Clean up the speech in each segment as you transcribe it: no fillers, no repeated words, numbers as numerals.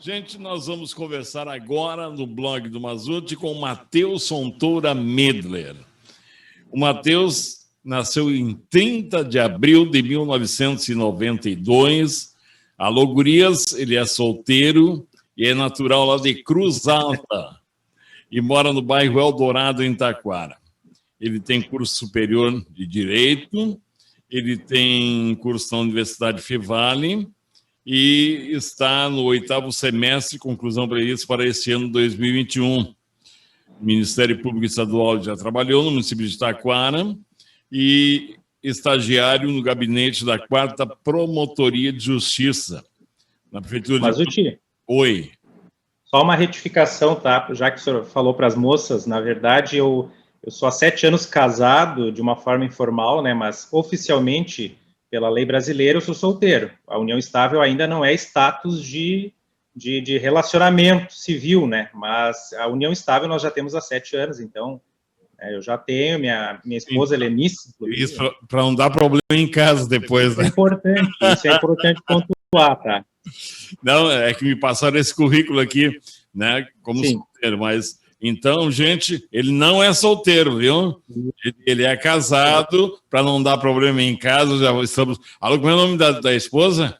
Gente, nós vamos conversar agora no blog do Mazzutti com o Matheus Fontoura Medler. O Matheus nasceu em 30 de abril de 1992. Alô, gurias, ele é solteiro e é natural lá de Cruz Alta e mora no bairro Eldorado, em Taquara. Ele tem curso superior de Direito, ele tem curso na Universidade Fevale e está no 8º semestre, conclusão prevista para este ano 2021. O Ministério Público Estadual já trabalhou no município de Taquara e estagiário no gabinete da 4ª Promotoria de Justiça, na Prefeitura de... Mazzutti, Oi. Só uma retificação, tá? Já que o senhor falou para as moças, na verdade, eu sou há 7 anos casado de uma forma informal, né? Mas oficialmente, pela lei brasileira, eu sou solteiro. A união estável ainda não é status de relacionamento civil, né? Mas a união estável nós já temos há 7 anos, então eu já tenho minha esposa Helenice. Isso para não dar problema em casa depois, né? Isso é importante pontuar, tá? Não, é que me passaram esse currículo aqui, né? Como Sim. solteiro, mas... Então, gente, ele não é solteiro, viu? Ele é casado, para não dar problema em casa, já estamos... Alô, como é o nome da esposa?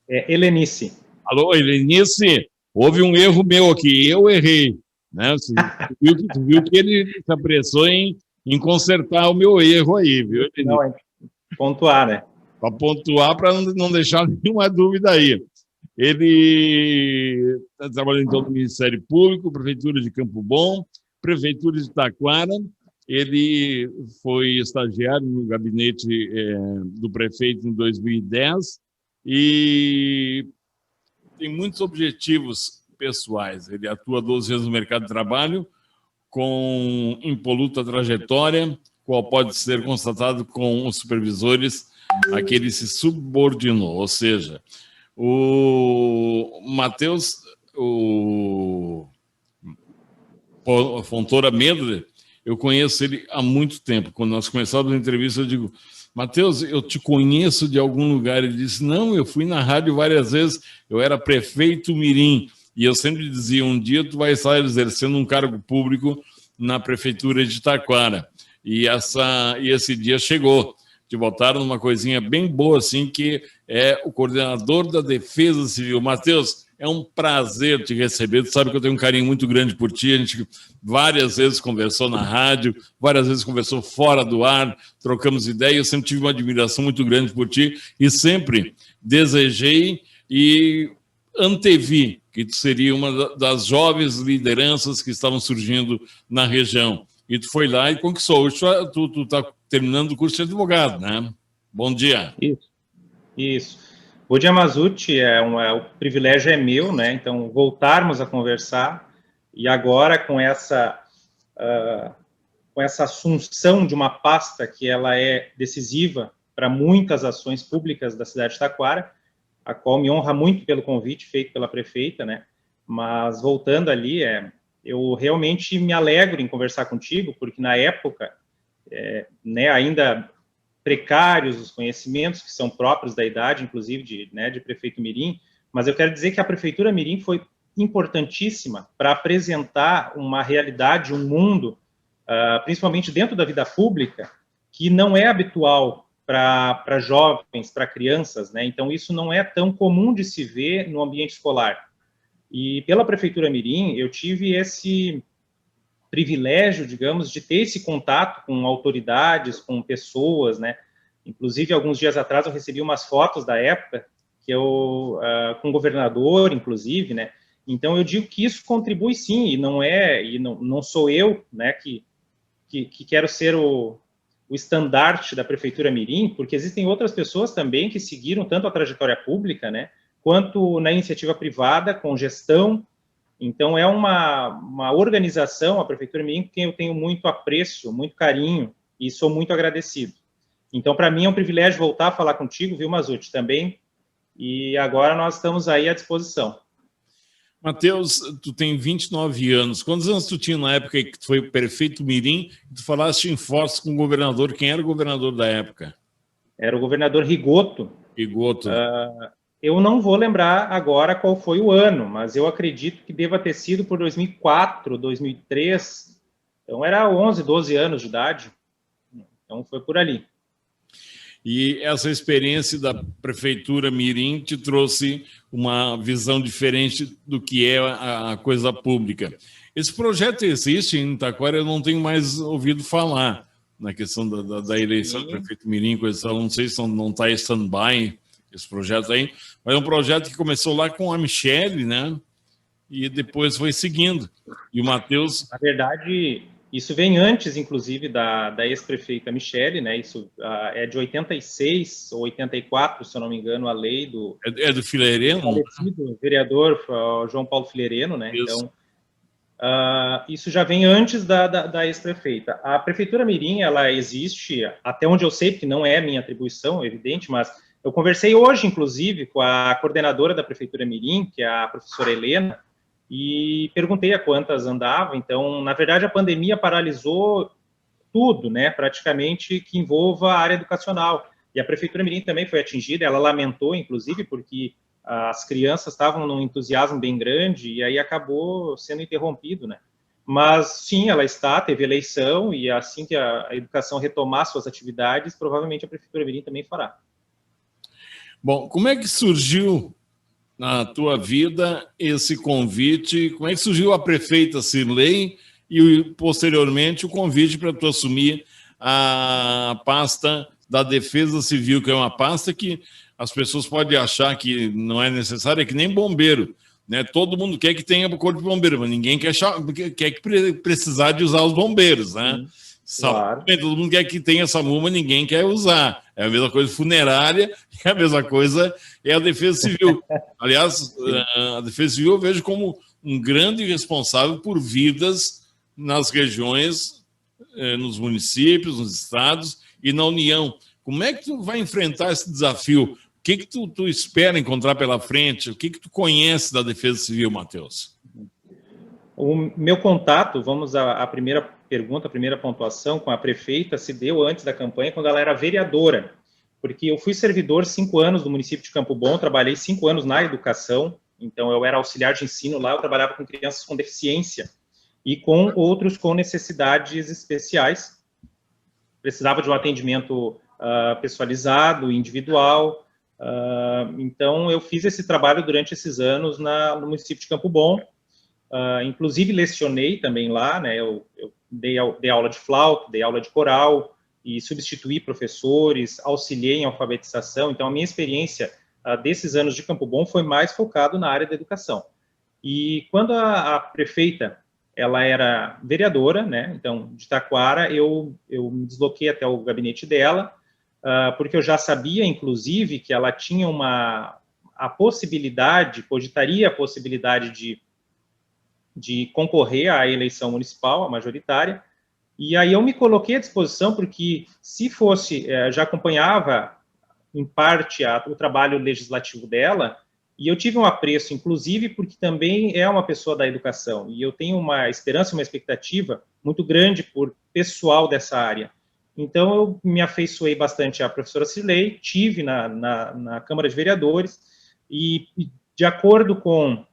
É Helenice. Alô, Helenice, houve um erro meu aqui, eu errei, né? Tu viu que ele se apressou em consertar o meu erro aí, viu? Não, é pontuar, né? Para pontuar, para não deixar nenhuma dúvida aí. Ele trabalhou em todo o Ministério Público, Prefeitura de Campo Bom, Prefeitura de Taquara. Ele foi estagiário no gabinete do prefeito em 2010 e tem muitos objetivos pessoais. Ele atua 12 anos no mercado de trabalho, com impoluta trajetória, qual pode ser constatado com os supervisores a que ele se subordinou, ou seja... O Matheus, o Fontoura Medler, eu conheço ele há muito tempo. Quando nós começamos a entrevista, eu digo, Matheus, eu te conheço de algum lugar. Ele disse, não, eu fui na rádio várias vezes, eu era prefeito Mirim. E eu sempre dizia, um dia tu vai estar exercendo um cargo público na prefeitura de Taquara. E esse dia chegou. Te botaram numa coisinha bem boa, assim, que é o coordenador da Defesa Civil. Matheus, é um prazer te receber. Tu sabe que eu tenho um carinho muito grande por ti. A gente várias vezes conversou na rádio, várias vezes conversou fora do ar, trocamos ideias. Eu sempre tive uma admiração muito grande por ti e sempre desejei e antevi que tu seria uma das jovens lideranças que estavam surgindo na região. E tu foi lá e conquistou. Hoje tu está terminando o curso de advogado, né? Bom dia. Isso. Bom dia, Mazzutti. O privilégio é meu, né? Então, voltarmos a conversar e agora com essa assunção de uma pasta que ela é decisiva para muitas ações públicas da cidade de Taquara, a qual me honra muito pelo convite feito pela prefeita, né? Mas voltando ali, eu realmente me alegro em conversar contigo, porque na época, né, ainda precários os conhecimentos que são próprios da idade, inclusive de prefeito Mirim, mas eu quero dizer que a prefeitura Mirim foi importantíssima para apresentar uma realidade, um mundo, principalmente dentro da vida pública, que não é habitual para jovens, para crianças, né? Então isso não é tão comum de se ver no ambiente escolar. E pela prefeitura Mirim, eu tive esse privilégio, digamos, de ter esse contato com autoridades, com pessoas, né? Inclusive, alguns dias atrás, eu recebi umas fotos da época, com o governador, inclusive, né? Então, eu digo que isso contribui, sim, e não sou eu, né, que quero ser o estandarte da prefeitura Mirim, porque existem outras pessoas também que seguiram tanto a trajetória pública, né, quanto na iniciativa privada, com gestão. Então, é uma organização, a Prefeitura Mirim, com quem eu tenho muito apreço, muito carinho, e sou muito agradecido. Então, para mim é um privilégio voltar a falar contigo, viu, Mazzutti, também, e agora nós estamos aí à disposição. Matheus, tu tem 29 anos. Quantos anos tu tinha na época que tu foi prefeito Mirim e tu falaste em Foz com o governador? Quem era o governador da época? Era o governador Rigoto. Rigoto. eu não vou lembrar agora qual foi o ano, mas eu acredito que deva ter sido por 2004, 2003. Então, era 11, 12 anos de idade. Então, foi por ali. E essa experiência da Prefeitura Mirim te trouxe uma visão diferente do que é a coisa pública. Esse projeto existe em Taquara, eu não tenho mais ouvido falar na questão da eleição do prefeito Mirim, coisa, não sei se não está em stand-by esse projeto aí, mas é um projeto que começou lá com a Michele, né? E depois foi seguindo. E o Matheus... Na verdade, isso vem antes, inclusive, da ex-prefeita Michele, né? Isso é de 86 ou 84, se eu não me engano, a lei do... É do Fileireno? Falecido vereador João Paulo Fileireno, né? Isso. Então, isso já vem antes da ex-prefeita. A Prefeitura Mirim, ela existe, até onde eu sei, porque não é minha atribuição, é evidente, mas eu conversei hoje, inclusive, com a coordenadora da Prefeitura Mirim, que é a professora Helena, e perguntei a quantas andava. Então, na verdade, a pandemia paralisou tudo, né, praticamente, que envolva a área educacional. E a Prefeitura Mirim também foi atingida, ela lamentou, inclusive, porque as crianças estavam num entusiasmo bem grande e aí acabou sendo interrompido, né. Mas, sim, ela teve eleição e assim que a educação retomar suas atividades, provavelmente a Prefeitura Mirim também fará. Bom, como é que surgiu na tua vida esse convite? Como é que surgiu a prefeita Cirlei e, posteriormente, o convite para tu assumir a pasta da Defesa Civil, que é uma pasta que as pessoas podem achar que não é necessária, é que nem bombeiro, né? Todo mundo quer que tenha o corpo de bombeiro, mas ninguém quer precisar de usar os bombeiros, né? Sim, claro. Todo mundo quer que tenha essa SAMU, mas ninguém quer usar. É a mesma coisa funerária, é a mesma coisa é a Defesa Civil. Aliás, a Defesa Civil eu vejo como um grande responsável por vidas nas regiões, nos municípios, nos estados e na União. Como é que tu vai enfrentar esse desafio? O que tu espera encontrar pela frente? O que tu conhece da Defesa Civil, Matheus? O meu contato, vamos à primeira pergunta, a primeira pontuação, com a prefeita se deu antes da campanha, quando ela era vereadora, porque eu fui servidor 5 anos do município de Campo Bom, trabalhei 5 anos na educação, então eu era auxiliar de ensino lá, eu trabalhava com crianças com deficiência e com outros com necessidades especiais, precisava de um atendimento pessoalizado, individual, então eu fiz esse trabalho durante esses anos no município de Campo Bom. Inclusive lecionei também lá, né? Eu dei aula de flauta, dei aula de coral e substituí professores, auxiliei em alfabetização. Então, a minha experiência desses anos de Campo Bom foi mais focado na área da educação. E quando a prefeita, ela era vereadora, né? Então, de Taquara, eu me desloquei até o gabinete dela, porque eu já sabia, inclusive, que ela tinha cogitaria a possibilidade de concorrer à eleição municipal, a majoritária, e aí eu me coloquei à disposição, porque se fosse, já acompanhava, em parte, o trabalho legislativo dela, e eu tive um apreço, inclusive, porque também é uma pessoa da educação, e eu tenho uma esperança, uma expectativa muito grande por pessoal dessa área. Então, eu me afeiçoei bastante à professora Cirlei, tive na Câmara de Vereadores, e de acordo com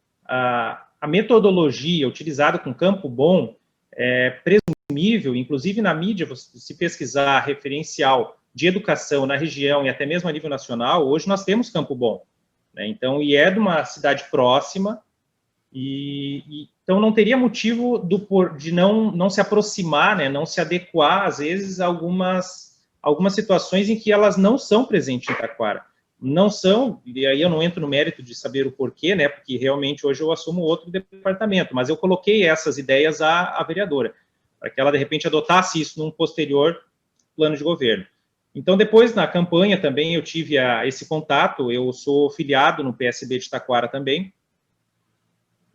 a metodologia utilizada com Campo Bom é presumível, inclusive na mídia, se pesquisar referencial de educação na região e até mesmo a nível nacional, hoje nós temos Campo Bom, né? Então, e é de uma cidade próxima, então não teria motivo de não se aproximar, né, não se adequar, às vezes, a algumas situações em que elas não são presentes em Taquara. Não são, e aí eu não entro no mérito de saber o porquê, né, porque realmente hoje eu assumo outro departamento, mas eu coloquei essas ideias à vereadora, para que ela, de repente, adotasse isso num posterior plano de governo. Então, depois, na campanha também, eu tive esse contato, eu sou filiado no PSB de Taquara também,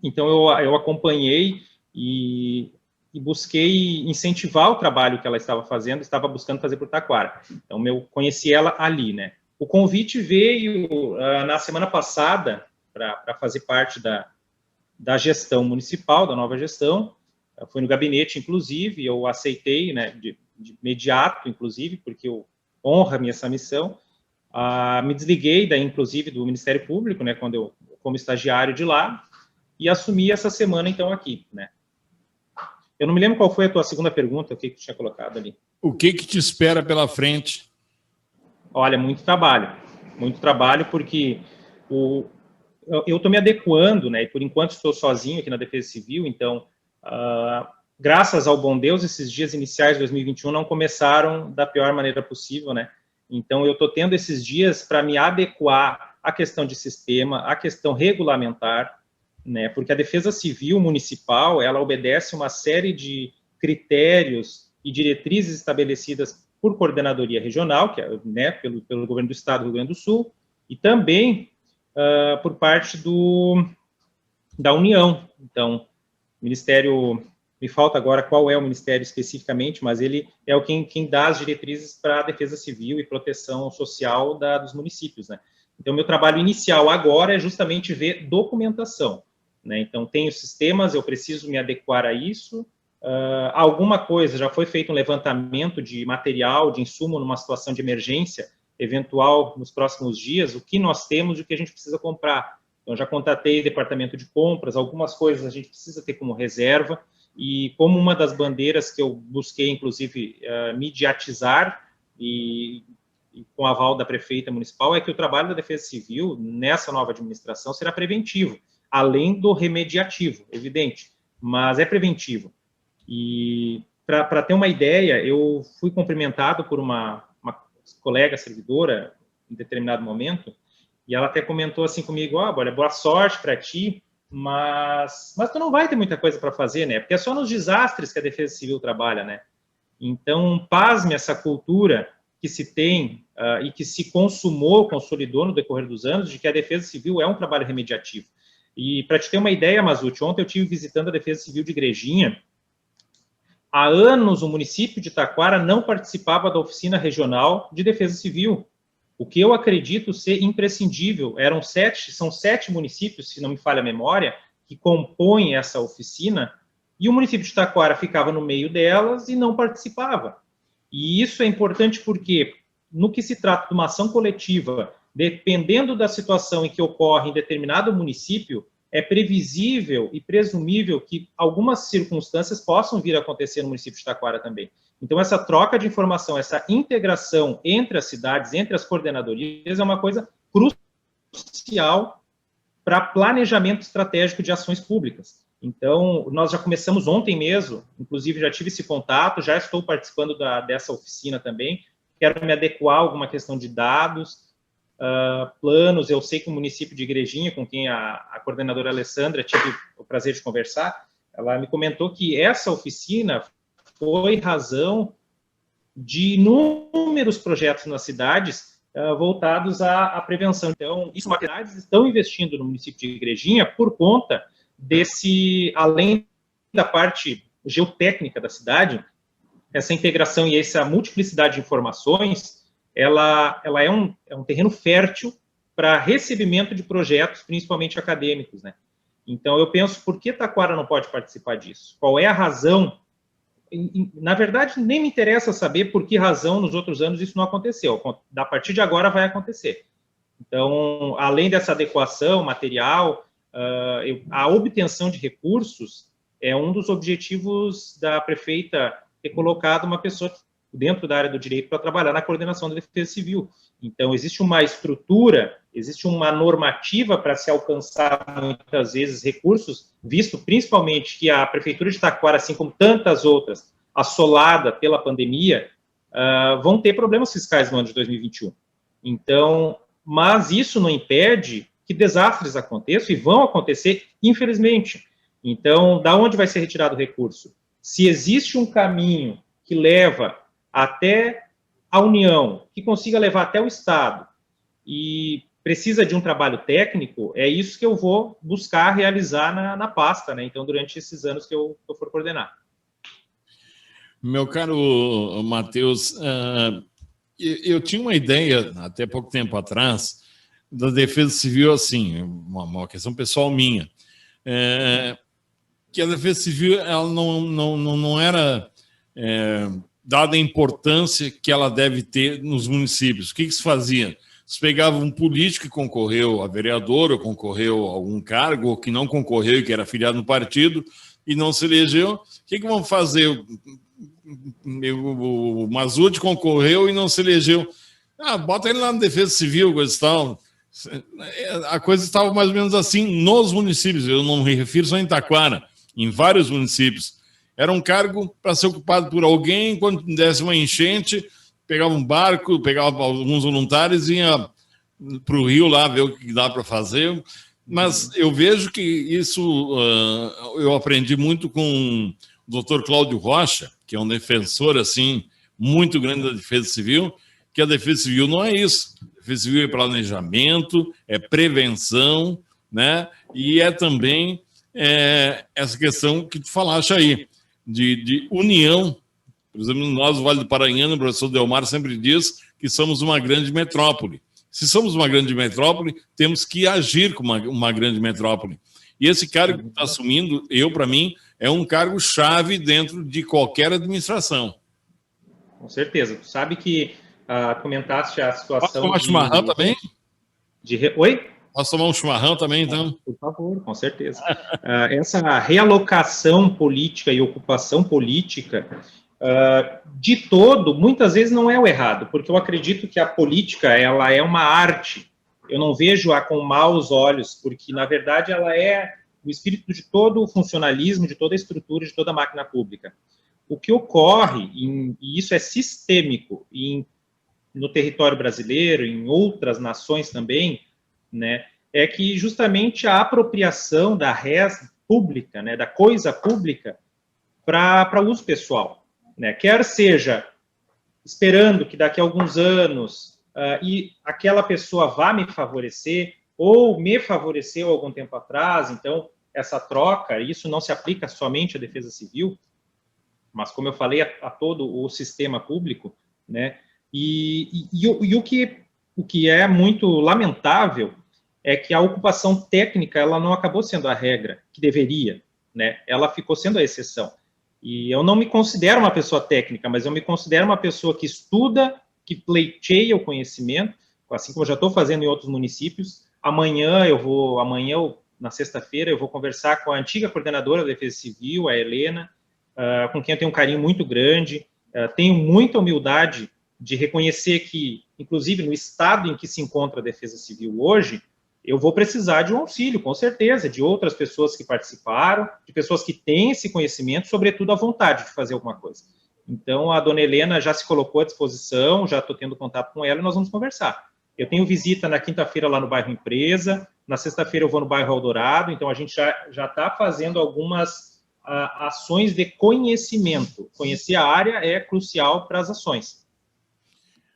então eu acompanhei e busquei incentivar o trabalho que ela estava fazendo, estava buscando fazer por Taquara. Então, eu conheci ela ali, né. O convite veio na semana passada para fazer parte da gestão municipal, da nova gestão. Foi no gabinete, inclusive, eu aceitei, né, de imediato, inclusive, porque honra-me essa missão. Me desliguei, daí, inclusive, do Ministério Público, né, como estagiário de lá, e assumi essa semana, então, aqui, né. Eu não me lembro qual foi a tua segunda pergunta, o que tu tinha colocado ali. O que te espera pela frente? Olha, muito trabalho, porque eu estou me adequando, né, e por enquanto estou sozinho aqui na Defesa Civil, então, graças ao bom Deus, esses dias iniciais de 2021 não começaram da pior maneira possível, né, então eu estou tendo esses dias para me adequar à questão de sistema, à questão regulamentar, né, porque a Defesa Civil Municipal, ela obedece uma série de critérios e diretrizes estabelecidas por coordenadoria regional, que é, né, pelo governo do Estado do Rio Grande do Sul, e também por parte da União. Então, o Ministério, me falta agora qual é o Ministério especificamente, mas ele é quem dá as diretrizes para a defesa civil e proteção social dos municípios, né? Então, meu trabalho inicial agora é justamente ver documentação, né? Então, tenho sistemas, eu preciso me adequar a isso. Alguma coisa, já foi feito um levantamento de material, de insumo numa situação de emergência eventual nos próximos dias, o que nós temos e o que a gente precisa comprar. Então, já contatei o departamento de compras, algumas coisas a gente precisa ter como reserva, e como uma das bandeiras que eu busquei, inclusive, mediatizar, e com aval da prefeita municipal, é que o trabalho da Defesa Civil, nessa nova administração, será preventivo, além do remediativo, evidente, mas é preventivo. E, para ter uma ideia, eu fui cumprimentado por uma colega servidora, em determinado momento, e ela até comentou assim comigo, olha, boa sorte para ti, mas tu não vai ter muita coisa para fazer, né? Porque é só nos desastres que a Defesa Civil trabalha, né? Então, pasme essa cultura que se tem e que se consolidou no decorrer dos anos, de que a Defesa Civil é um trabalho remediativo. E, para te ter uma ideia, Mazzucci, ontem eu estive visitando a Defesa Civil de Igrejinha. Há anos, o município de Taquara não participava da oficina regional de defesa civil, o que eu acredito ser imprescindível. São 7 municípios, se não me falha a memória, que compõem essa oficina, e o município de Taquara ficava no meio delas e não participava. E isso é importante porque, no que se trata de uma ação coletiva, dependendo da situação em que ocorre em determinado município, é previsível e presumível que algumas circunstâncias possam vir a acontecer no município de Taquara também. Então, essa troca de informação, essa integração entre as cidades, entre as coordenadorias, é uma coisa crucial para planejamento estratégico de ações públicas. Então, nós já começamos ontem mesmo, inclusive já tive esse contato, já estou participando dessa oficina também, quero me adequar a alguma questão de dados, planos. Eu sei que o município de Igrejinha, com quem a coordenadora Alessandra tive o prazer de conversar, ela me comentou que essa oficina foi razão de inúmeros projetos nas cidades voltados à prevenção. Então, isso, as cidades estão investindo no município de Igrejinha por conta além da parte geotécnica da cidade, essa integração e essa multiplicidade de informações, ela é um terreno fértil para recebimento de projetos, principalmente acadêmicos, né? Então, eu penso, por que Taquara não pode participar disso? Qual é a razão? Na verdade, nem me interessa saber por que razão nos outros anos isso não aconteceu. A partir de agora vai acontecer. Então, além dessa adequação material, a obtenção de recursos é um dos objetivos da prefeita ter colocado uma pessoa dentro da área do direito para trabalhar na coordenação da Defesa Civil. Então, existe uma estrutura, existe uma normativa para se alcançar, muitas vezes, recursos, visto principalmente que a Prefeitura de Taquara, assim como tantas outras, assolada pela pandemia, vão ter problemas fiscais no ano de 2021. Então, mas isso não impede que desastres aconteçam, e vão acontecer, infelizmente. Então, da onde vai ser retirado o recurso? Se existe um caminho que leva até a União, que consiga levar até o Estado, e precisa de um trabalho técnico, é isso que eu vou buscar realizar na pasta, né? Então, durante esses anos que eu for coordenar. Meu caro Matheus, eu tinha uma ideia, até pouco tempo atrás, da Defesa Civil, assim, uma questão pessoal minha, que a Defesa Civil ela não era dada a importância que ela deve ter nos municípios. O que se fazia? Você pegava um político que concorreu a vereador, ou concorreu a algum cargo, ou que não concorreu e que era afiliado no partido, e não se elegeu. O que vão fazer? O Mazzutti concorreu e não se elegeu. Bota ele lá na Defesa Civil, coisa e tal. A coisa estava mais ou menos assim nos municípios. Eu não me refiro só em Taquara, em vários municípios. Era um cargo para ser ocupado por alguém, quando desse uma enchente, pegava um barco, pegava alguns voluntários e ia para o rio lá ver o que dá para fazer. Mas eu vejo que isso eu aprendi muito com o Dr. Cláudio Rocha, que é um defensor assim muito grande da Defesa Civil, que a Defesa Civil não é isso. A Defesa Civil é planejamento, é prevenção, né? E é também essa questão que tu falaste aí, de união. Por exemplo, nós, o Vale do Paranhana, o professor Delmar sempre diz que somos uma grande metrópole. Se somos uma grande metrópole, temos que agir como uma grande metrópole. E esse cargo que está assumindo, para mim, é um cargo-chave dentro de qualquer administração. Com certeza. Tu sabe que comentaste a situação... Posso tomar chimarrão também? Oi? Posso tomar um chimarrão também, então? Por favor, com certeza. Essa realocação política e ocupação política, de todo, muitas vezes não é o errado, porque eu acredito que a política, ela é uma arte. Eu não vejo-a com maus olhos, porque, na verdade, ela é o espírito de todo o funcionalismo, de toda a estrutura, de toda a máquina pública. O que ocorre, e isso é sistêmico, no território brasileiro, em outras nações também, né, é que justamente a apropriação da res pública, né, da coisa pública, para uso pessoal, né, quer seja esperando que daqui a alguns anos e aquela pessoa vá me favorecer, ou me favoreceu algum tempo atrás, então essa troca, isso não se aplica somente à Defesa Civil, mas como eu falei, a todo o sistema público, né, o que é muito lamentável é que a ocupação técnica, ela não acabou sendo a regra que deveria, né? Ela ficou sendo a exceção. E eu não me considero uma pessoa técnica, mas eu me considero uma pessoa que estuda, que pleiteia o conhecimento, assim como eu já estou fazendo em outros municípios. Amanhã, na sexta-feira, eu vou conversar com a antiga coordenadora da Defesa Civil, a Helena, com quem eu tenho um carinho muito grande. Tenho muita humildade de reconhecer que, inclusive, no estado em que se encontra a Defesa Civil hoje, eu vou precisar de um auxílio, com certeza, de outras pessoas que participaram, de pessoas que têm esse conhecimento, sobretudo a vontade de fazer alguma coisa. Então, a dona Helena já se colocou à disposição, já estou tendo contato com ela e nós vamos conversar. Eu tenho visita na quinta-feira lá no bairro Empresa, na sexta-feira eu vou no bairro Eldorado, então a gente já está fazendo algumas ações de conhecimento. Conhecer a área é crucial para as ações.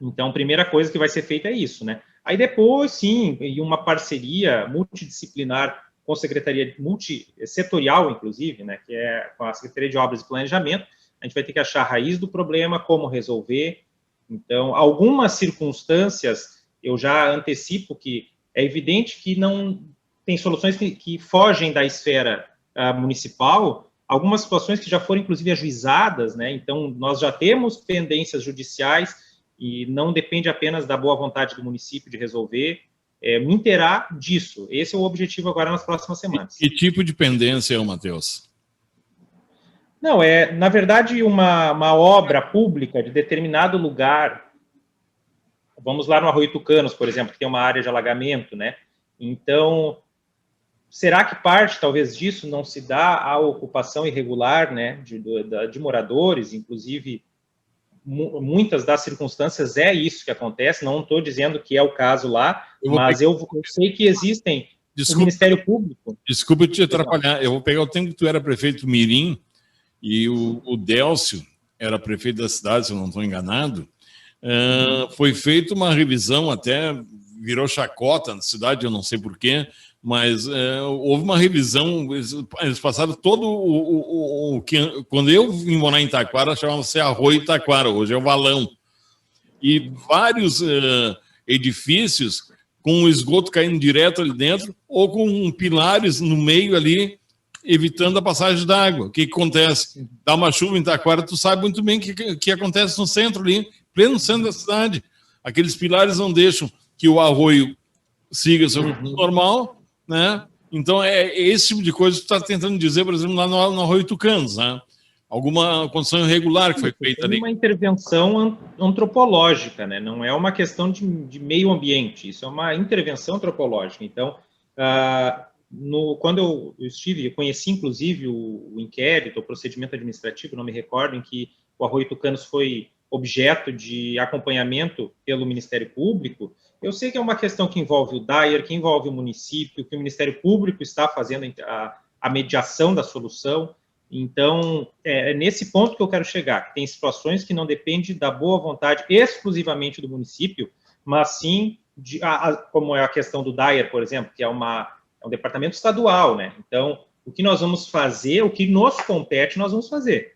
Então, a primeira coisa que vai ser feita é isso, né? Aí depois, sim, em uma parceria multidisciplinar com a Secretaria multissetorial, inclusive, né, que é com a Secretaria de Obras e Planejamento, a gente vai ter que achar a raiz do problema, como resolver. Então, algumas circunstâncias, eu já antecipo que é evidente que não tem soluções que fogem da esfera municipal, algumas situações que já foram, inclusive, ajuizadas, né? Então, nós já temos pendências judiciais e não depende apenas da boa vontade do município de resolver, me inteirar disso. Esse é o objetivo agora nas próximas semanas. Que tipo de pendência, Matheus? Não, na verdade, uma obra pública de determinado lugar. Vamos lá no Arroio Tucanos, por exemplo, que tem uma área de alagamento, né? Então, será que parte, talvez, disso não se dá à ocupação irregular, né, de moradores, inclusive... Muitas das circunstâncias é isso que acontece, não estou dizendo que é o caso lá, mas eu sei que existem o Ministério Público. Desculpa te atrapalhar, eu vou pegar o tempo que tu era prefeito Mirim e o Délcio era prefeito da cidade, se eu não estou enganado, foi feita uma revisão, até virou chacota na cidade, eu não sei porquê, mas houve uma revisão, eles passaram todo o que... Quando eu vim morar em Taquara, chamava-se Arroio Taquara, hoje é o Valão. E vários edifícios com o esgoto caindo direto ali dentro, ou com pilares no meio ali, evitando a passagem d'água. O que acontece? Dá uma chuva em Taquara, tu sabe muito bem o que acontece no centro ali, pleno centro da cidade. Aqueles pilares não deixam que o arroio siga seu curso normal, né? Então, é esse tipo de coisa que tu está tentando dizer, por exemplo, lá no Arroio Tucanos, né? Alguma construção irregular que foi feita ali. Uma intervenção antropológica, né? Não é uma questão de meio ambiente, isso é uma intervenção antropológica. Então, quando eu conheci, inclusive, o inquérito, o procedimento administrativo, não me recordo, em que o Arroio Tucanos foi objeto de acompanhamento pelo Ministério Público, eu sei que é uma questão que envolve o DAER, que envolve o município, que o Ministério Público está fazendo a mediação da solução. Então, é nesse ponto que eu quero chegar, que tem situações que não dependem da boa vontade exclusivamente do município, mas sim, como é a questão do DAER, por exemplo, que é um departamento estadual, né? Então, o que nós vamos fazer, o que nos compete, nós vamos fazer.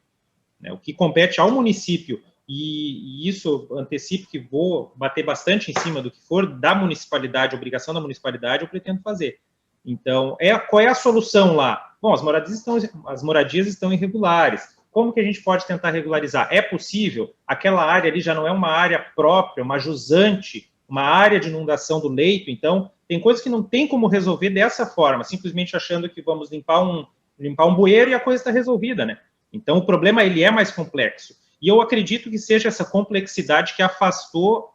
Né? O que compete ao município, e isso antecipo que vou bater bastante em cima do que for da municipalidade, obrigação da municipalidade, eu pretendo fazer. Então, qual é a solução lá? Bom, as moradias estão irregulares. Como que a gente pode tentar regularizar? É possível? Aquela área ali já não é uma área própria, uma jusante, uma área de inundação do leito. Então, tem coisas que não tem como resolver dessa forma, simplesmente achando que vamos limpar um bueiro e a coisa está resolvida, né? Então, o problema ele é mais complexo. E eu acredito que seja essa complexidade que afastou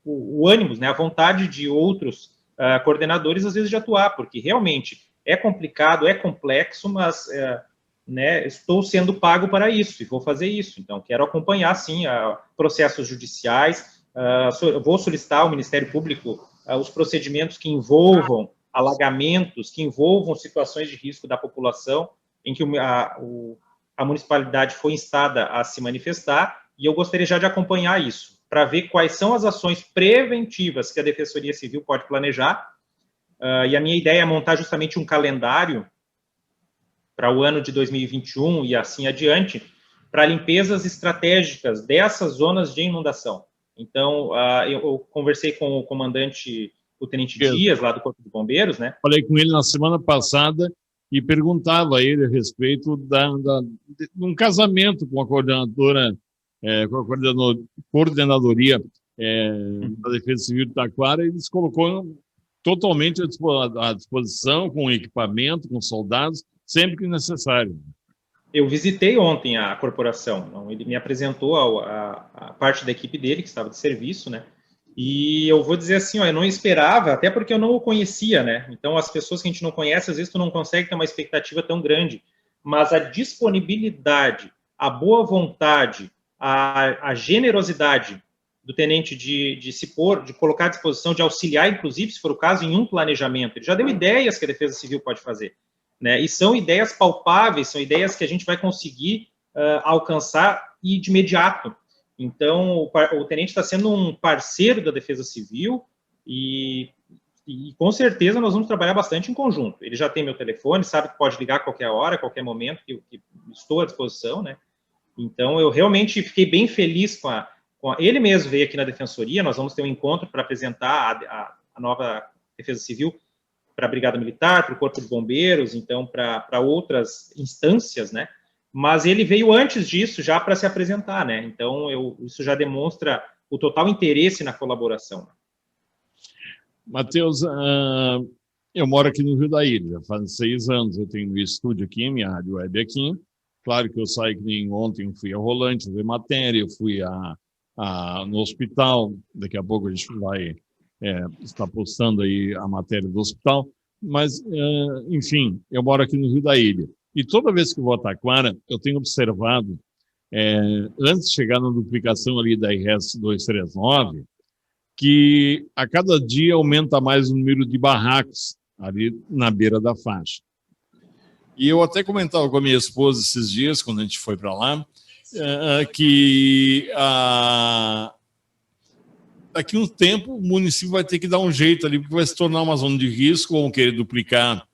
o ânimo, né, a vontade de outros coordenadores, às vezes, de atuar, porque realmente é complicado, é complexo, mas né, estou sendo pago para isso e vou fazer isso. Então, quero acompanhar, sim, processos judiciais, vou solicitar ao Ministério Público os procedimentos que envolvam alagamentos, que envolvam situações de risco da população, em que a municipalidade foi instada a se manifestar, e eu gostaria já de acompanhar isso, para ver quais são as ações preventivas que a Defensoria Civil pode planejar, e a minha ideia é montar justamente um calendário para o ano de 2021 e assim adiante, para limpezas estratégicas dessas zonas de inundação. Então, eu conversei com o comandante, o tenente Dias, lá do Corpo de Bombeiros, né? Falei com ele na semana passada e perguntava a ele a respeito de um casamento com a coordenadora, com a coordenadoria da Defesa Civil de Taquara, e eles colocou totalmente à disposição, com equipamento, com soldados, sempre que necessário. Eu visitei ontem a corporação, ele me apresentou a parte da equipe dele, que estava de serviço, né? E eu vou dizer assim, eu não esperava, até porque eu não o conhecia, né? Então, as pessoas que a gente não conhece, às vezes tu não consegue ter uma expectativa tão grande, mas a disponibilidade, a boa vontade, a generosidade do tenente de se pôr, de colocar à disposição, de auxiliar, inclusive, se for o caso, em um planejamento. Ele já deu ideias que a Defesa Civil pode fazer, né? E são ideias palpáveis, são ideias que a gente vai conseguir alcançar e de imediato. Então, o tenente está sendo um parceiro da Defesa Civil e com certeza nós vamos trabalhar bastante em conjunto. Ele já tem meu telefone, sabe que pode ligar a qualquer hora, a qualquer momento, que estou à disposição, né? Então, eu realmente fiquei bem feliz ele mesmo veio aqui na Defensoria, nós vamos ter um encontro para apresentar a nova Defesa Civil para a Brigada Militar, para o Corpo de Bombeiros, então, para outras instâncias, né? Mas ele veio antes disso já para se apresentar, né? Então, isso já demonstra o total interesse na colaboração. Matheus, eu moro aqui no Rio da Ilha, já faz 6 anos, eu tenho um estúdio aqui, minha rádio web aqui. Claro que eu saí que nem ontem, eu fui a Rolante ver matéria, eu fui no hospital, daqui a pouco a gente vai estar postando aí a matéria do hospital, mas, enfim, eu moro aqui no Rio da Ilha. E toda vez que eu vou a Taquara, eu tenho observado, antes de chegar na duplicação ali da RS 239, que a cada dia aumenta mais o número de barracos ali na beira da faixa. E eu até comentava com a minha esposa esses dias, quando a gente foi para lá, que daqui a um tempo o município vai ter que dar um jeito ali, porque vai se tornar uma zona de risco, vão querer duplicar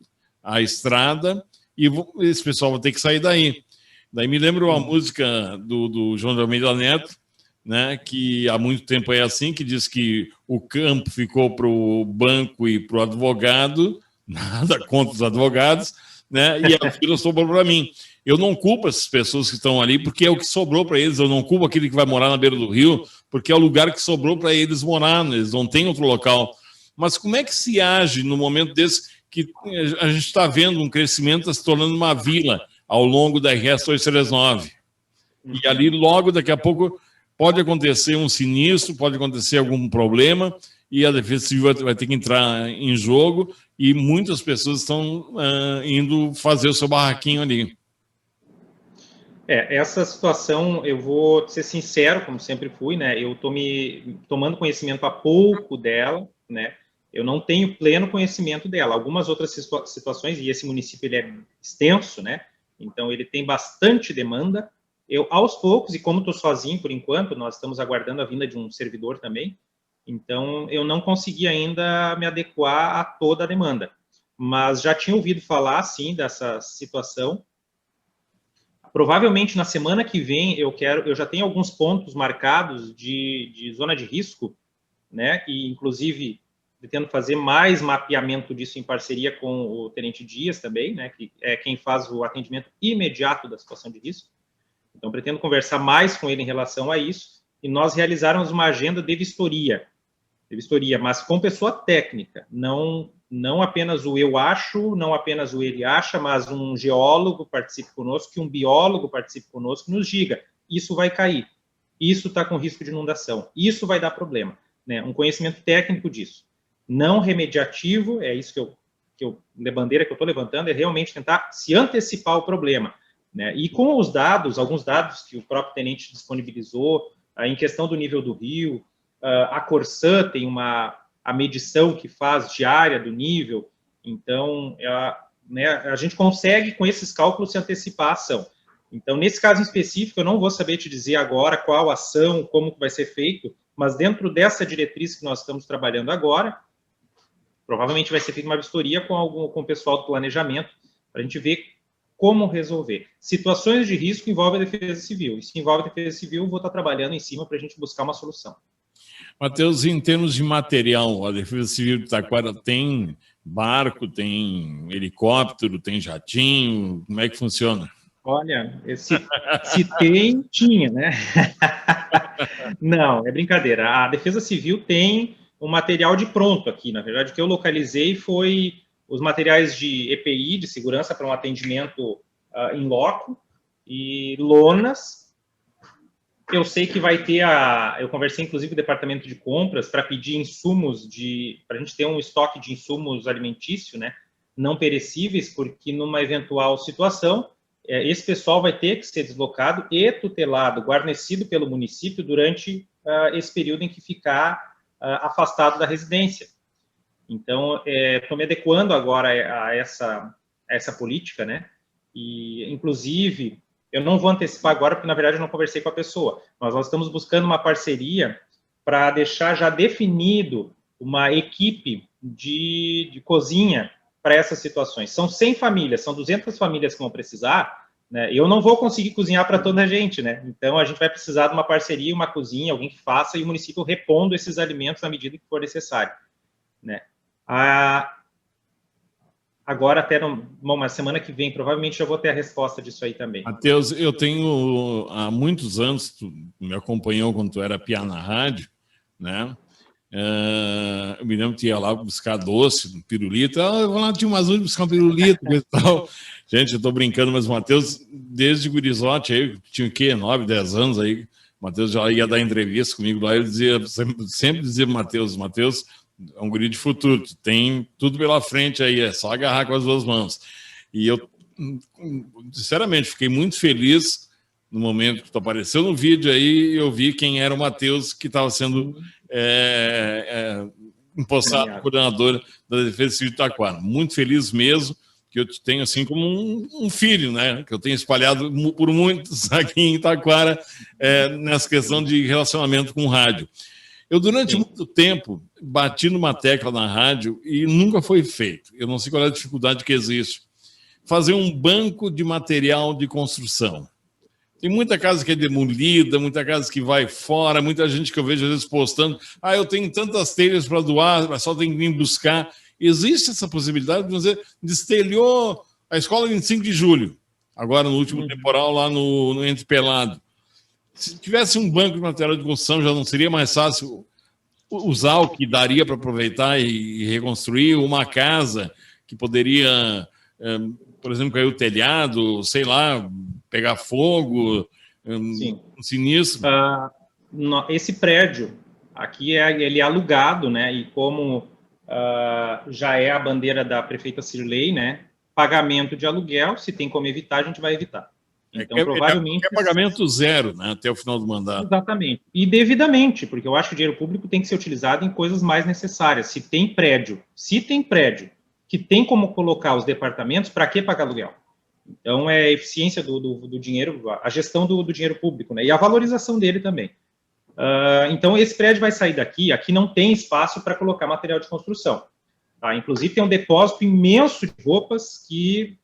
a estrada, e esse pessoal vai ter que sair daí. Daí me lembra uma música do João de Almeida Neto, né, que há muito tempo é assim, que diz que o campo ficou para o banco e para o advogado, nada contra os advogados, né? E a fila sobrou para mim. Eu não culpo essas pessoas que estão ali, porque é o que sobrou para eles. Eu não culpo aquele que vai morar na beira do rio, porque é o lugar que sobrou para eles morar, eles não têm outro local. Mas como é que se age no momento desse que a gente está vendo um crescimento, está se tornando uma vila ao longo da RS 239? E ali, logo, daqui a pouco, pode acontecer um sinistro, pode acontecer algum problema, e a Defesa Civil vai ter que entrar em jogo, e muitas pessoas estão indo fazer o seu barraquinho ali. Essa situação, eu vou ser sincero, como sempre fui, né? Eu estou me tomando conhecimento há pouco dela, né? Eu não tenho pleno conhecimento dela. Algumas outras situações, e esse município ele é extenso, né? Então ele tem bastante demanda. Eu, aos poucos, e como estou sozinho por enquanto, nós estamos aguardando a vinda de um servidor também, então eu não consegui ainda me adequar a toda a demanda. Mas já tinha ouvido falar, sim, dessa situação. Provavelmente na semana que vem eu já tenho alguns pontos marcados de zona de risco, né? E inclusive pretendo fazer mais mapeamento disso em parceria com o Tenente Dias também, né? Que é quem faz o atendimento imediato da situação de risco. Então pretendo conversar mais com ele em relação a isso e nós realizarmos uma agenda de vistoria, mas com pessoa técnica, não apenas o eu acho, não apenas o ele acha, mas um geólogo participe conosco, que um biólogo participe conosco, nos diga, isso vai cair, isso está com risco de inundação, isso vai dar problema, né? Um conhecimento técnico disso. Não remediativo, é isso a bandeira que eu estou levantando, é realmente tentar se antecipar o problema, né? E com os dados, alguns dados que o próprio tenente disponibilizou, em questão do nível do rio, a Corsã tem a medição que faz diária do nível, então né, a gente consegue, com esses cálculos, se antecipar a ação. Então, nesse caso em específico, eu não vou saber te dizer agora qual ação, como vai ser feito, mas dentro dessa diretriz que nós estamos trabalhando agora, provavelmente vai ser feita uma vistoria com o pessoal do planejamento, para a gente ver como resolver. Situações de risco envolvem a Defesa Civil, e se envolve a Defesa Civil, eu vou estar trabalhando em cima para a gente buscar uma solução. Matheus, em termos de material, a Defesa Civil de Taquara tem barco, tem helicóptero, tem jatinho, como é que funciona? Olha, se tem, tinha, né? Não, é brincadeira. A Defesa Civil tem um material de pronto aqui, na verdade, o que eu localizei foi os materiais de EPI, de segurança para um atendimento em loco, e lonas. Eu sei que vai ter eu conversei inclusive com o departamento de compras para pedir insumos para a gente ter um estoque de insumos alimentícios, né, não perecíveis, porque numa eventual situação, esse pessoal vai ter que ser deslocado e tutelado, guarnecido pelo município durante esse período em que ficar afastado da residência. Então, estou me adequando agora a essa política, né, e inclusive eu não vou antecipar agora, porque, na verdade, eu não conversei com a pessoa. Mas nós estamos buscando uma parceria para deixar já definido uma equipe de cozinha para essas situações. São 100 famílias, são 200 famílias que vão precisar, né? Eu não vou conseguir cozinhar para toda a gente, né? Então, a gente vai precisar de uma parceria, uma cozinha, alguém que faça, e o município repondo esses alimentos na medida que for necessário, né? Agora, até uma semana que vem, provavelmente eu vou ter a resposta disso aí também. Matheus, eu tenho há muitos anos, tu me acompanhou quando tu era piá na rádio, né? Eu me lembro que ia lá buscar doce, pirulito. Eu vou lá, tinha umas vezes buscar um pirulito e tal. Gente, eu estou brincando, mas o Matheus, desde gurizote, aí, tinha o quê? 9, 10 anos aí. O Matheus já ia dar entrevista comigo lá, ele dizia, sempre dizia Matheus, é um guri de futuro, tem tudo pela frente aí, é só agarrar com as duas mãos. E eu, sinceramente, fiquei muito feliz no momento que tu apareceu no vídeo aí, eu vi quem era o Matheus que estava sendo empossado coordenador da Defesa Civil de Taquara. Muito feliz mesmo, que eu te tenho assim como um filho, né? Que eu tenho espalhado por muitos aqui em Taquara nessa questão de relacionamento com o rádio. Eu, durante muito tempo, bati numa tecla na rádio e nunca foi feito. Eu não sei qual é a dificuldade que existe. Fazer um banco de material de construção. Tem muita casa que é demolida, muita casa que vai fora, muita gente que eu vejo às vezes postando, eu tenho tantas telhas para doar, mas só tem que vir buscar. Existe essa possibilidade de dizer, destelhou A escola 25 de julho, agora no último temporal lá no Entre Pelado. Se tivesse um banco de material de construção, já não seria mais fácil usar o que daria para aproveitar e reconstruir uma casa que poderia, por exemplo, cair o telhado, sei lá, pegar fogo, Sim. um sinistro. Esse prédio aqui ele é alugado, né? E como já é a bandeira da prefeita Cirlei, né? Pagamento de aluguel, se tem como evitar, a gente vai evitar. Então, provavelmente... É pagamento zero, né, até o final do mandato. Exatamente. E devidamente, porque eu acho que o dinheiro público tem que ser utilizado em coisas mais necessárias. Se tem prédio que tem como colocar os departamentos, para que pagar aluguel? Então, é a eficiência do dinheiro, a gestão do dinheiro público, né? E a valorização dele também. Então, esse prédio vai sair daqui, aqui não tem espaço para colocar material de construção. Tá? Inclusive, tem um depósito imenso de roupas que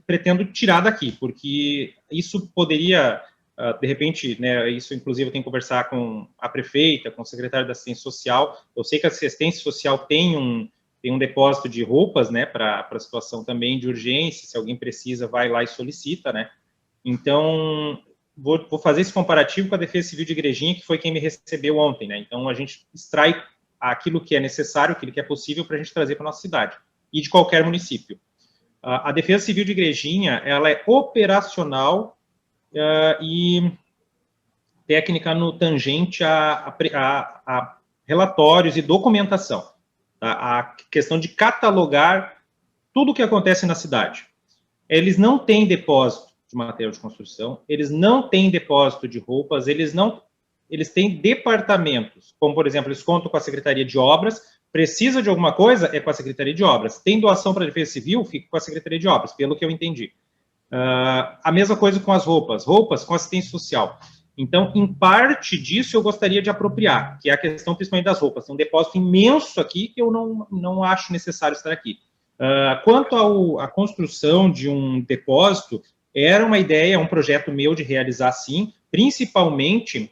pretendo tirar daqui, porque isso poderia, de repente, né, isso inclusive eu tenho que conversar com a prefeita, com o secretário da Assistência Social. Eu sei que a Assistência Social tem um depósito de roupas, né, para a situação também de urgência, se alguém precisa, vai lá e solicita, né. Então, vou fazer esse comparativo com a Defesa Civil de Igrejinha, que foi quem me recebeu ontem, né. Então, a gente extrai aquilo que é necessário, aquilo que é possível para a gente trazer para a nossa cidade, e de qualquer município. A Defesa Civil de Igrejinha, ela é operacional e técnica no tangente a relatórios e documentação. Tá? A questão de catalogar tudo o que acontece na cidade. Eles não têm depósito de material de construção, eles não têm depósito de roupas, eles têm departamentos, como, por exemplo, eles contam com a Secretaria de Obras. Precisa de alguma coisa, é com a Secretaria de Obras. Tem doação para a Defesa Civil, fica com a Secretaria de Obras, pelo que eu entendi. A mesma coisa com as roupas com assistência social. Então, em parte disso, eu gostaria de apropriar, que é a questão principalmente das roupas. Tem um depósito imenso aqui que eu não acho necessário estar aqui. Quanto à construção de um depósito, era uma ideia, um projeto meu de realizar sim, principalmente,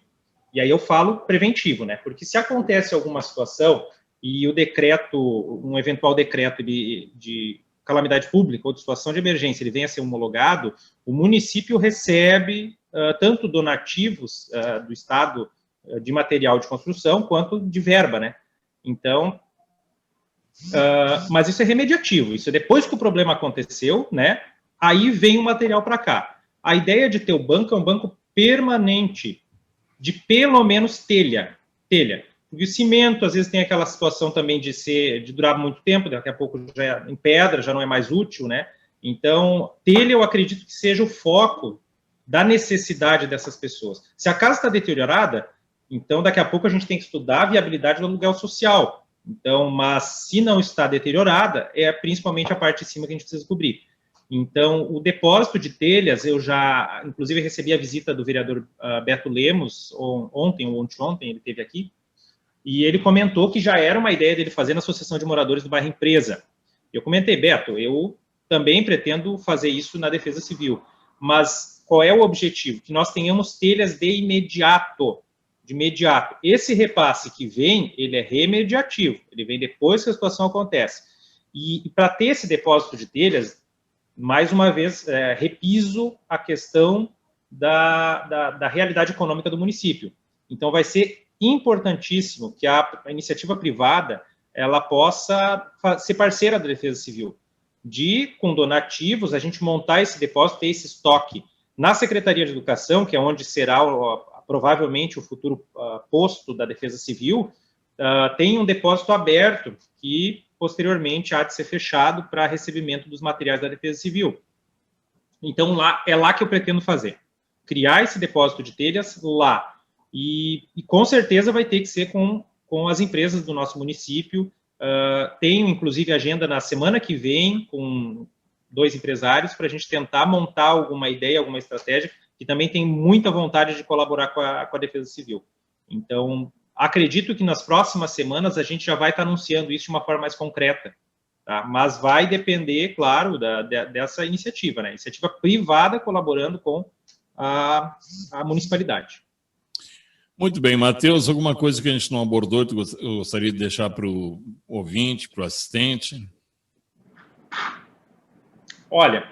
e aí eu falo preventivo, né? Porque se acontece alguma situação e o decreto, um eventual decreto de calamidade pública ou de situação de emergência, ele venha a ser homologado, o município recebe tanto donativos do Estado de material de construção, quanto de verba, né? Então, mas isso é remediativo, isso é depois que o problema aconteceu, né? Aí vem o material para cá. A ideia de ter o banco é um banco permanente, de pelo menos telha. Porque o cimento, às vezes, tem aquela situação também de durar muito tempo, daqui a pouco já é em pedra, já não é mais útil, né? Então, telha, eu acredito que seja o foco da necessidade dessas pessoas. Se a casa está deteriorada, então, daqui a pouco a gente tem que estudar a viabilidade do aluguel social. Então, mas se não está deteriorada, é principalmente a parte de cima que a gente precisa cobrir. Então, o depósito de telhas, eu já, inclusive, recebi a visita do vereador Beto Lemos, ontem ou anteontem, ele esteve aqui, e ele comentou que já era uma ideia dele fazer na Associação de Moradores do Bairro Empresa. Eu comentei, Beto, eu também pretendo fazer isso na Defesa Civil, mas qual é o objetivo? Que nós tenhamos telhas de imediato. Esse repasse que vem, ele é remediativo, ele vem depois que a situação acontece. E para ter esse depósito de telhas, mais uma vez, repiso a questão da realidade econômica do município. Então, vai ser importantíssimo que a iniciativa privada ela possa ser parceira da Defesa Civil, com donativos, a gente montar esse depósito, ter esse estoque na Secretaria de Educação, que é onde será provavelmente o futuro posto da Defesa Civil, tem um depósito aberto que posteriormente há de ser fechado para recebimento dos materiais da Defesa Civil. Então, é lá que eu pretendo fazer. Criar esse depósito de telhas lá. E com certeza vai ter que ser com as empresas do nosso município. Tenho, inclusive, agenda na semana que vem com 2 empresários para a gente tentar montar alguma ideia, alguma estratégia, que também tem muita vontade de colaborar com a Defesa Civil. Então, acredito que nas próximas semanas a gente já vai estar anunciando isso de uma forma mais concreta, tá? Mas vai depender, claro, dessa iniciativa, né? Iniciativa privada colaborando com a municipalidade. Muito bem, Matheus, alguma coisa que a gente não abordou, tu gostaria de deixar para o ouvinte, para o assistente? Olha,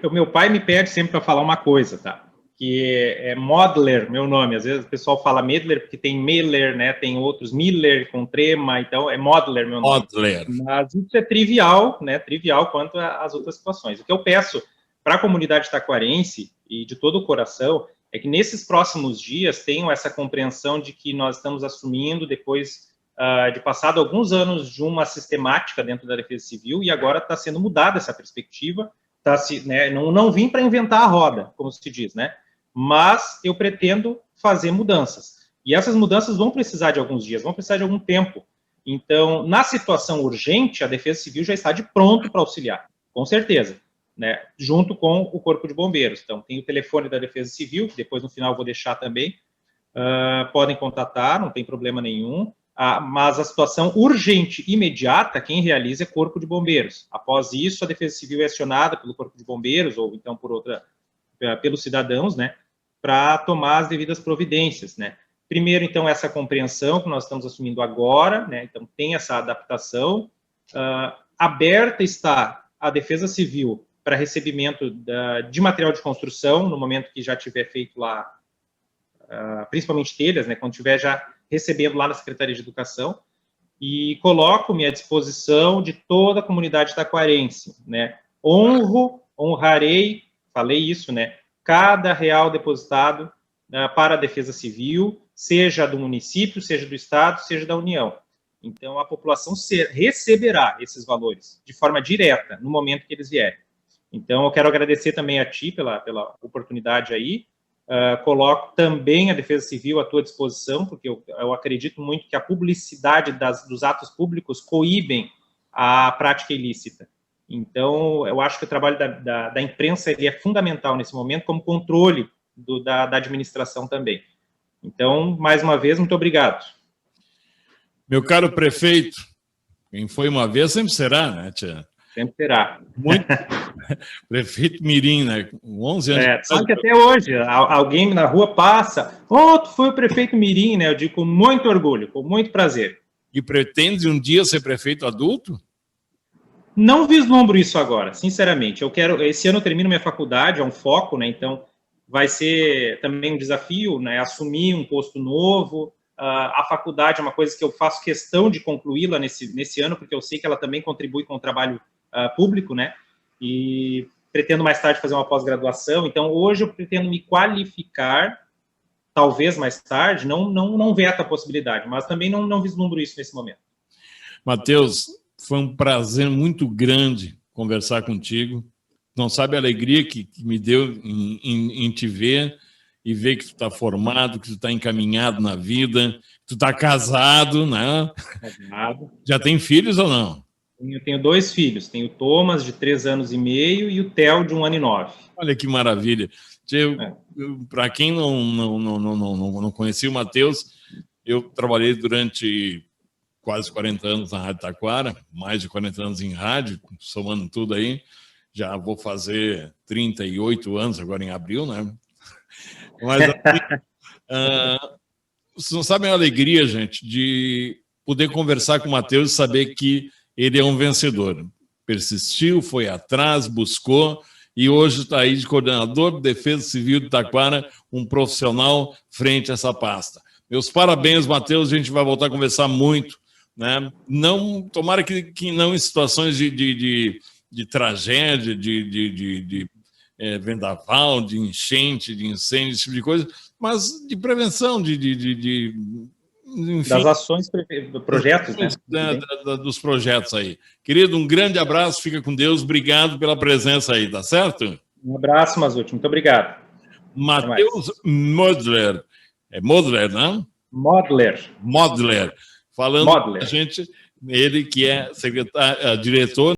o meu pai me pede sempre para falar uma coisa, tá? Que é Modler, meu nome. Às vezes o pessoal fala Medler porque tem Miller, né? Tem outros Miller com trema, então é Modler, meu nome. Modler. Mas isso é trivial, né? Trivial quanto às outras situações. O que eu peço para a comunidade taquarense e de todo o coração é que nesses próximos dias tenham essa compreensão de que nós estamos assumindo depois de passado alguns anos de uma sistemática dentro da Defesa Civil e agora está sendo mudada essa perspectiva. Né, não vim para inventar a roda, como se diz, né? Mas eu pretendo fazer mudanças. E essas mudanças vão precisar de alguns dias, vão precisar de algum tempo. Então, na situação urgente, a Defesa Civil já está de pronto para auxiliar, com certeza, né? Junto com o Corpo de Bombeiros. Então, tem o telefone da Defesa Civil, que depois no final eu vou deixar também. Podem contatar, não tem problema nenhum. Mas a situação urgente, imediata, quem realiza é Corpo de Bombeiros. Após isso, a Defesa Civil é acionada pelo Corpo de Bombeiros, ou então pelos cidadãos, né, para tomar as devidas providências, né. Primeiro, então, essa compreensão que nós estamos assumindo agora, né, então tem essa adaptação. Aberta está a Defesa Civil para recebimento de material de construção, no momento que já tiver feito lá, principalmente telhas, né, quando tiver já recebendo lá na Secretaria de Educação, e coloco-me à disposição de toda a comunidade taquarense, né? Honrarei, falei isso, né? Cada real depositado para a Defesa Civil, seja do município, seja do Estado, seja da União. Então, a população receberá esses valores de forma direta, no momento que eles vierem. Então, eu quero agradecer também a ti pela oportunidade aí. Coloco também a Defesa Civil à tua disposição, porque eu acredito muito que a publicidade dos atos públicos coíbem a prática ilícita. Então, eu acho que o trabalho da imprensa ele é fundamental nesse momento, como controle da administração também. Então, mais uma vez, muito obrigado. Meu caro prefeito, quem foi uma vez sempre será, né, tia? Sempre será. Muito. Prefeito Mirim, né? 11 anos. Sabe que até hoje alguém na rua passa, tu foi o prefeito Mirim, né? Eu digo com muito orgulho, com muito prazer. E pretende um dia ser prefeito adulto? Não vislumbro isso agora, sinceramente. Esse ano eu termino minha faculdade, é um foco, né? Então vai ser também um desafio, né? Assumir um posto novo. A faculdade é uma coisa que eu faço questão de concluí-la nesse ano, porque eu sei que ela também contribui com o trabalho público, né? E pretendo mais tarde fazer uma pós-graduação. Então, hoje eu pretendo me qualificar, talvez mais tarde, não veto a possibilidade, mas também não vislumbro isso nesse momento. Matheus, foi um prazer muito grande conversar contigo. Não sabe a alegria que me deu em te ver e ver que tu está formado, que tu está encaminhado na vida, que tu está casado, né? Casado. Já tem filhos ou não? Eu tenho 2 filhos, tenho o Thomas, de 3 anos e meio, e o Theo, de 1 ano e 9. Olha que maravilha. Para quem não conhecia o Matheus, eu trabalhei durante quase 40 anos na Rádio Taquara, mais de 40 anos em rádio, somando tudo aí. Já vou fazer 38 anos agora em abril, né? Mas vocês não sabem a alegria, gente, de poder conversar com o Matheus e saber que ele é um vencedor. Persistiu, foi atrás, buscou e hoje está aí de coordenador de Defesa Civil de Taquara, um profissional frente a essa pasta. Meus parabéns, Matheus, a gente vai voltar a conversar muito, né? Não, tomara que não em situações de tragédia, de vendaval, de enchente, de incêndio, esse tipo de coisa, mas de prevenção, enfim, das ações, projetos, né? Dos projetos aí. Querido, um grande abraço, fica com Deus, obrigado pela presença aí, tá certo? Um abraço, Mazzucchi, muito obrigado. Matheus Modler, é Modler, não? Modler. Falando com a gente, ele que é diretor